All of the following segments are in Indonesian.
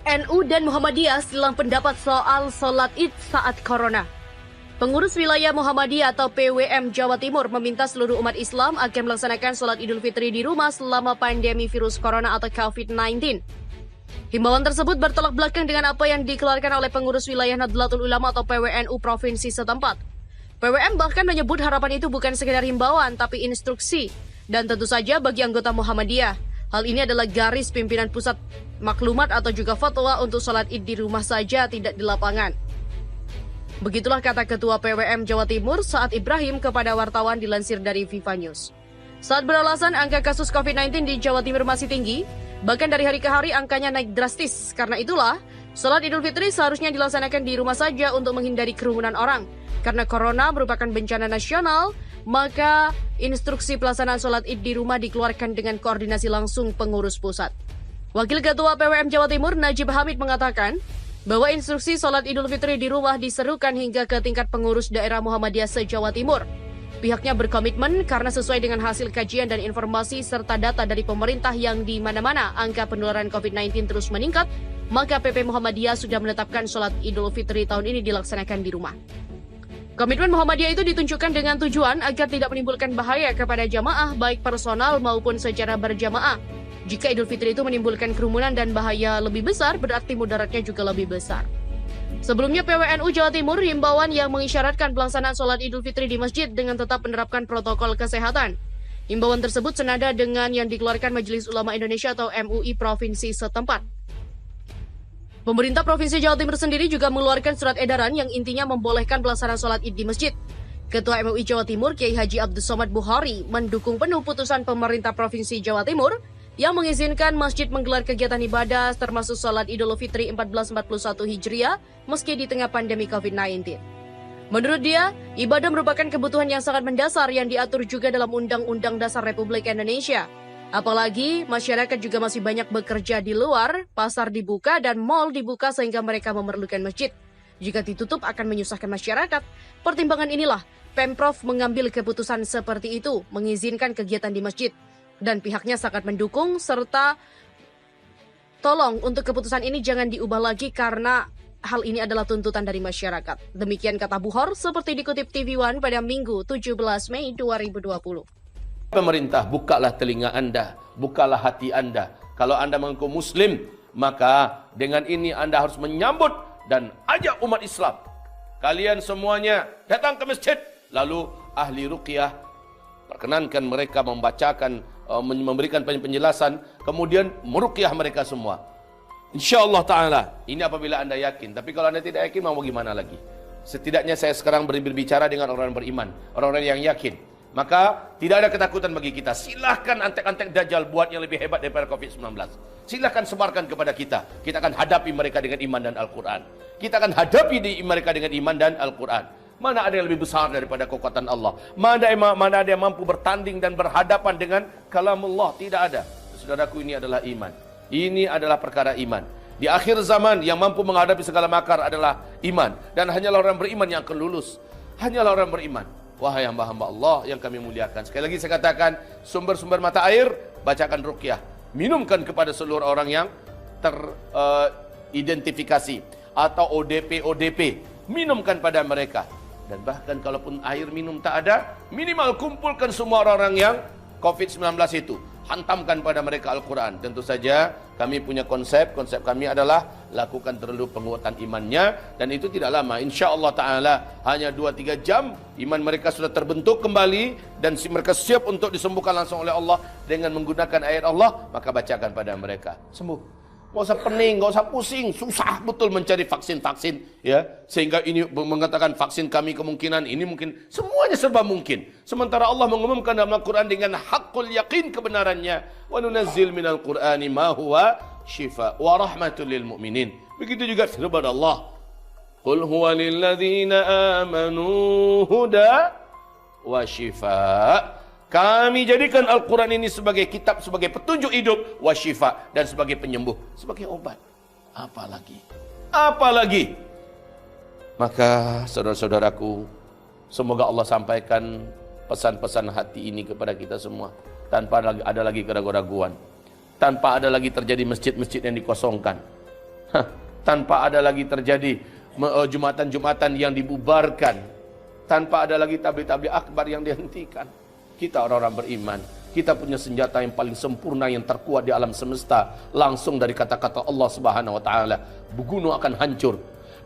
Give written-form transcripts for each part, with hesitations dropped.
NU dan Muhammadiyah silang pendapat soal sholat Id saat Corona. Pengurus wilayah Muhammadiyah atau PWM Jawa Timur meminta seluruh umat Islam agar melaksanakan sholat Idul Fitri di rumah selama pandemi virus Corona atau COVID-19. Himbauan tersebut bertolak belakang dengan apa yang dikeluarkan oleh pengurus wilayah Nahdlatul Ulama atau PWNU provinsi setempat. PWM bahkan menyebut harapan itu bukan sekedar himbauan tapi instruksi dan tentu saja bagi anggota Muhammadiyah. Hal ini adalah garis pimpinan pusat maklumat atau juga fatwa untuk sholat Id di rumah saja, tidak di lapangan. Begitulah kata Ketua PWM Jawa Timur Saad Ibrahim kepada wartawan dilansir dari Viva News. Saat beralasan angka kasus COVID-19 di Jawa Timur masih tinggi, bahkan dari hari ke hari angkanya naik drastis. Karena itulah, sholat Idul Fitri seharusnya dilaksanakan di rumah saja untuk menghindari kerumunan orang. Karena Corona merupakan bencana nasional, maka instruksi pelaksanaan sholat Id di rumah dikeluarkan dengan koordinasi langsung pengurus pusat. Wakil Ketua PWM Jawa Timur Najib Hamid mengatakan bahwa instruksi sholat Idul Fitri di rumah diserukan hingga ke tingkat pengurus daerah Muhammadiyah se-Jawa Timur. Pihaknya berkomitmen karena sesuai dengan hasil kajian dan informasi serta data dari pemerintah yang di mana-mana angka penularan COVID-19 terus meningkat, maka PP Muhammadiyah sudah menetapkan sholat Idul Fitri tahun ini dilaksanakan di rumah. Komitmen Muhammadiyah itu ditunjukkan dengan tujuan agar tidak menimbulkan bahaya kepada jamaah baik personal maupun secara berjamaah. Jika Idul Fitri itu menimbulkan kerumunan dan bahaya lebih besar, berarti mudaratnya juga lebih besar. Sebelumnya PWNU Jawa Timur himbauan yang mengisyaratkan pelaksanaan sholat Idul Fitri di masjid dengan tetap menerapkan protokol kesehatan. Himbauan tersebut senada dengan yang dikeluarkan Majelis Ulama Indonesia atau MUI provinsi setempat. Pemerintah Provinsi Jawa Timur sendiri juga mengeluarkan surat edaran yang intinya membolehkan pelaksanaan sholat Id di masjid. Ketua MUI Jawa Timur Kiai Haji Abdus Somad Bukhari mendukung penuh putusan pemerintah Provinsi Jawa Timur yang mengizinkan masjid menggelar kegiatan ibadah termasuk sholat Idul Fitri 1441 Hijriah meski di tengah pandemi COVID-19. Menurut dia, ibadah merupakan kebutuhan yang sangat mendasar yang diatur juga dalam Undang-Undang Dasar Republik Indonesia. Apalagi masyarakat juga masih banyak bekerja di luar, pasar dibuka dan mal dibuka sehingga mereka memerlukan masjid. Jika ditutup akan menyusahkan masyarakat. Pertimbangan inilah Pemprov mengambil keputusan seperti itu, mengizinkan kegiatan di masjid. Dan pihaknya sangat mendukung serta tolong untuk keputusan ini jangan diubah lagi karena hal ini adalah tuntutan dari masyarakat. Demikian kata Bukhor seperti dikutip TV One pada Minggu 17 Mei 2020. Pemerintah, bukalah telinga Anda, bukalah hati Anda. Kalau Anda mengaku Muslim, maka dengan ini Anda harus menyambut dan ajak umat Islam. Kalian semuanya datang ke masjid. Lalu ahli ruqyah, perkenankan mereka membacakan, memberikan penjelasan, kemudian meruqyah mereka semua. InsyaAllah ta'ala, ini apabila Anda yakin. Tapi kalau Anda tidak yakin, mau bagaimana lagi? Setidaknya saya sekarang berbicara dengan orang-orang beriman, orang-orang yang yakin. Maka tidak ada ketakutan bagi kita. Silahkan antek-antek Dajjal buat yang lebih hebat daripada COVID-19. Silahkan sebarkan kepada kita. Kita akan hadapi mereka dengan iman dan Al-Quran. Kita akan hadapi mereka dengan iman dan Al-Quran. Mana ada yang lebih besar daripada kekuatan Allah? Mana ada yang mampu bertanding dan berhadapan dengan kalamullah? Tidak ada. Saudaraku, ini adalah iman. Ini adalah perkara iman. Di akhir zaman yang mampu menghadapi segala makar adalah iman. Dan hanyalah orang beriman yang akan lulus. Hanyalah orang beriman. Wahai hamba-hamba Allah yang kami muliakan. Sekali lagi saya katakan, sumber-sumber mata air, bacakan ruqyah. Minumkan kepada seluruh orang yang teridentifikasi. Atau ODP. Minumkan pada mereka. Dan bahkan kalaupun air minum tak ada, minimal kumpulkan semua orang-orang yang COVID-19 itu. Hantamkan pada mereka Al-Quran. Tentu saja kami punya konsep kami adalah lakukan terlebih penguatan imannya, dan itu tidak lama. InsyaAllah ta'ala hanya 2-3 jam iman mereka sudah terbentuk kembali dan mereka siap untuk disembuhkan langsung oleh Allah dengan menggunakan ayat Allah. Maka bacakan pada mereka, sembuh. Nggak usah pening, nggak usah pusing. Susah betul mencari vaksin-vaksin, ya. Sehingga ini mengatakan vaksin kami kemungkinan ini mungkin, semuanya serba mungkin. Sementara Allah mengumumkan dalam Al-Quran dengan haqqul yaqin kebenarannya. Wa nunazzil minal Qur'ani ma huwa shifa wa rahmatul lil mu'minin. Begitu juga firman Allah, qul huwa lil ladzina amanu huda wa shifa. Kami jadikan Al-Quran ini sebagai kitab, sebagai petunjuk hidup, wasyifa, dan sebagai penyembuh, sebagai obat. Apalagi? Apalagi? Maka saudara-saudaraku, semoga Allah sampaikan pesan-pesan hati ini kepada kita semua. Tanpa ada lagi keraguan-raguan. Tanpa ada lagi terjadi masjid-masjid yang dikosongkan. tanpa ada lagi terjadi jumatan-jumatan yang dibubarkan, tanpa ada lagi tabligh-tabligh akbar yang dihentikan. Kita orang-orang beriman, kita punya senjata yang paling sempurna, yang terkuat di alam semesta, langsung dari kata-kata Allah Subhanahu wa taala. Gunung akan hancur.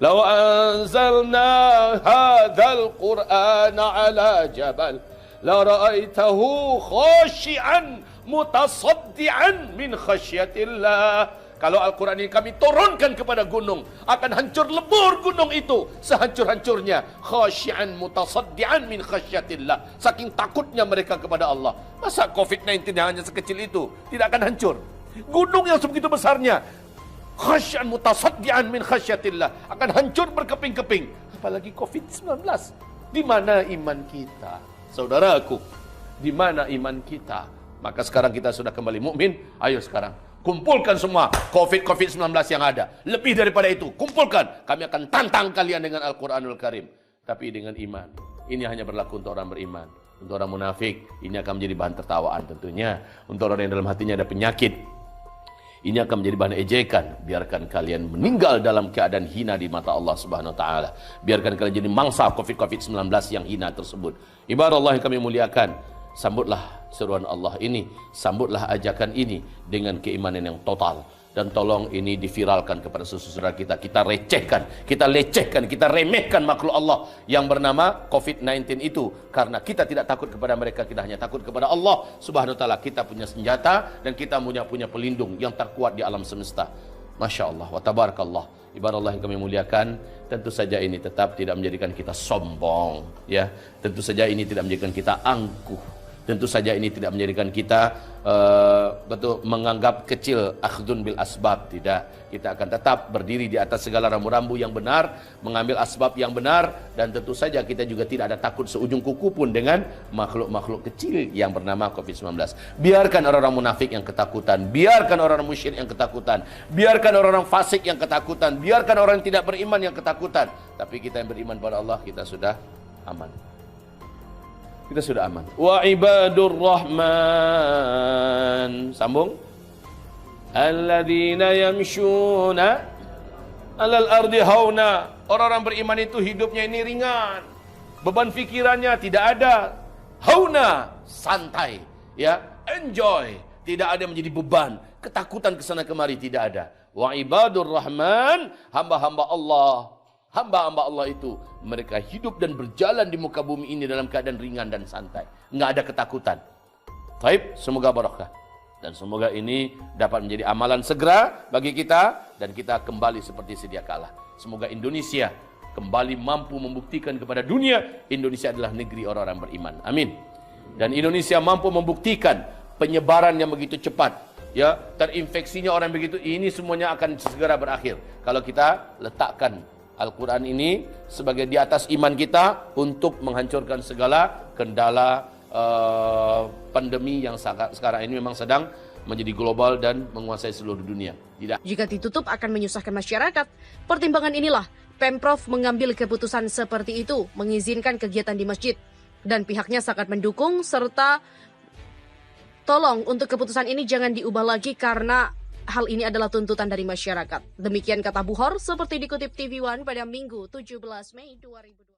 Law anzalna hadzal qur'ana ala jabal la ra'aitahu khashi'an mutasaddian min khasyatillah. Kalau Al-Quran ini kami turunkan kepada gunung, akan hancur lebur gunung itu sehancur-hancurnya. Khasyi'an mutasaddian min khasyatillah. Saking takutnya mereka kepada Allah. Masa COVID-19 yang hanya sekecil itu tidak akan hancur? Gunung yang sebegitu besarnya, khasyi'an mutasaddian min khasyatillah, akan hancur berkeping-keping. Apalagi COVID-19. Di mana iman kita? Saudaraku, di mana iman kita? Maka sekarang kita sudah kembali mukmin. Ayo sekarang kumpulkan semua COVID-19 yang ada. Lebih daripada itu, kumpulkan. Kami akan tantang kalian dengan Al-Quranul Karim. Tapi dengan iman. Ini hanya berlaku untuk orang beriman. Untuk orang munafik, ini akan menjadi bahan tertawaan tentunya. Untuk orang yang dalam hatinya ada penyakit, ini akan menjadi bahan ejekan. Biarkan kalian meninggal dalam keadaan hina di mata Allah Subhanahu wa taala. Biarkan kalian jadi mangsa COVID-19 yang hina tersebut. Ibarat Allah yang kami muliakan, sambutlah seruan Allah ini, sambutlah ajakan ini dengan keimanan yang total. Dan tolong ini diviralkan kepada saudara kita. Kita recehkan, kita lecehkan, kita remehkan makhluk Allah yang bernama COVID-19 itu. Karena kita tidak takut kepada mereka, kita hanya takut kepada Allah Subhanahu wa taala. Kita punya senjata dan kita punya pelindung yang terkuat di alam semesta. Masya Allah, wa tabarakallah. Ibarat Allah yang kami muliakan, tentu saja ini tetap tidak menjadikan kita sombong, ya. Tentu saja ini tidak menjadikan kita angkuh. Tentu saja ini tidak menjadikan kita menganggap kecil, akhdun bil asbab. Tidak. Kita akan tetap berdiri di atas segala rambu-rambu yang benar, mengambil asbab yang benar, dan tentu saja kita juga tidak ada takut seujung kuku pun dengan makhluk-makhluk kecil yang bernama COVID-19. Biarkan orang-orang munafik yang ketakutan, biarkan orang-orang musyrik yang ketakutan, biarkan orang-orang fasik yang ketakutan, biarkan orang yang tidak beriman yang ketakutan. Tapi kita yang beriman pada Allah, kita sudah aman. Kita sudah aman. Wa ibadur rahman. Sambung. Alladzina yamshuna alal ardi hauna. Orang-orang beriman itu hidupnya ini ringan. Beban fikirannya tidak ada. Hauna, santai, ya, enjoy. Tidak ada menjadi beban, ketakutan kesana kemari tidak ada. Wa ibadur rahman, hamba-hamba Allah. Hamba-hamba Allah itu, mereka hidup dan berjalan di muka bumi ini dalam keadaan ringan dan santai. Nggak ada ketakutan. Baik, semoga barakah. Dan semoga ini dapat menjadi amalan segera bagi kita. Dan kita kembali seperti sedia kala. Semoga Indonesia kembali mampu membuktikan kepada dunia, Indonesia adalah negeri orang-orang beriman. Amin. Dan Indonesia mampu membuktikan penyebaran yang begitu cepat, ya, terinfeksinya orang begitu, ini semuanya akan segera berakhir. Kalau kita letakkan Al-Quran ini sebagai di atas iman kita untuk menghancurkan segala kendala pandemi yang sekarang ini memang sedang menjadi global dan menguasai seluruh dunia. Tidak. Jika ditutup akan menyusahkan masyarakat. Pertimbangan inilah Pemprov mengambil keputusan seperti itu, mengizinkan kegiatan di masjid. Dan pihaknya sangat mendukung serta tolong untuk keputusan ini jangan diubah lagi karena hal ini adalah tuntutan dari masyarakat. Demikian kata Buhor seperti dikutip TV One pada Minggu 17 Mei 2020.